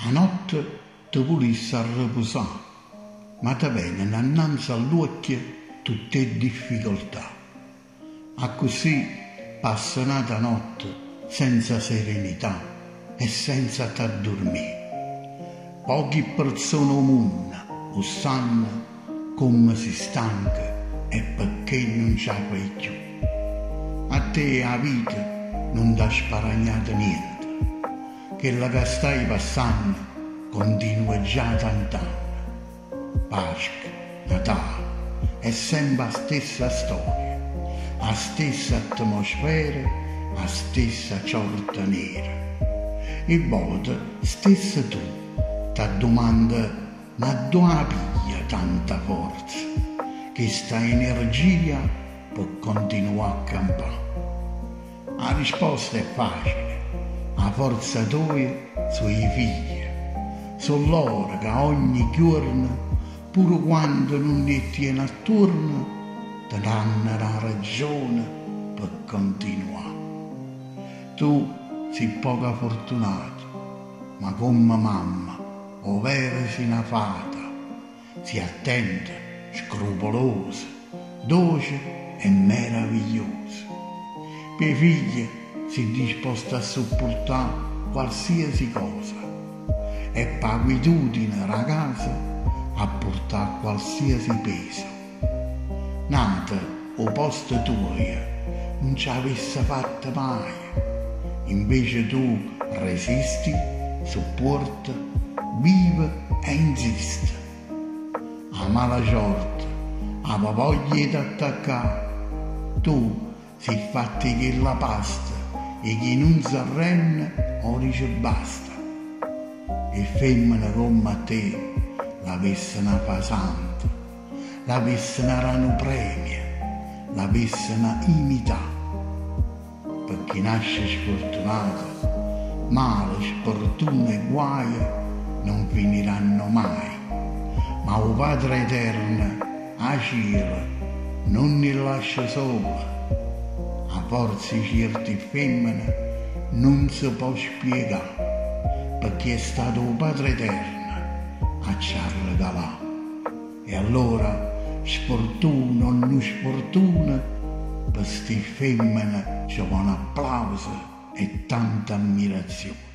A notte ti volessi riposare, ma ti vengono innanzi all'occhio tutte le difficoltà. A così passa una notte senza serenità e senza t'addormire. Poche persone al mondo lo sanno come si stanca e perché non ce la fai più. A te la vita non ti ha sparagnata niente, che la che stai passando continua già tant'anni. Pasqua, Natale, è sempre la stessa storia, la stessa atmosfera, la stessa ciorta nera. E volte stessa tu ti domanda ma dove piglia tanta forza, che sta energia può continuare a campare. La risposta è facile, la forza tua sono i figli, sono loro che ogni giorno, pure quando non li tieni attorno, ti danno la ragione per continuare. Tu sei poco fortunato, ma come mamma, ovvero sei una fata, sei attenta, scrupolosa, dolce e meravigliosa. Per i figli sei disposta a sopportare qualsiasi cosa e per abitudine la casa a portare qualsiasi peso. Nata o posto tuo non ci avesse fatto mai, invece tu resisti, sopporta, vive e insiste. A mala sorte, a voglia di attaccare, tu sei fatti che la pasta e chi non si arrende o dice basta. E femmine come te l'avessero fa santa, l'avessero rano premio, l'avessero imitare. Per chi nasce sfortunato, male, sfortuna e guai non finiranno mai, ma o Padre Eterno a cielo non ne lascia sola. A forza di certe femmine non si può spiegare, perché è stato il Padre Eterno a ci regalare. E allora sfortuna o non sfortuna, per ste femmine ci vuole applauso e tanta ammirazione.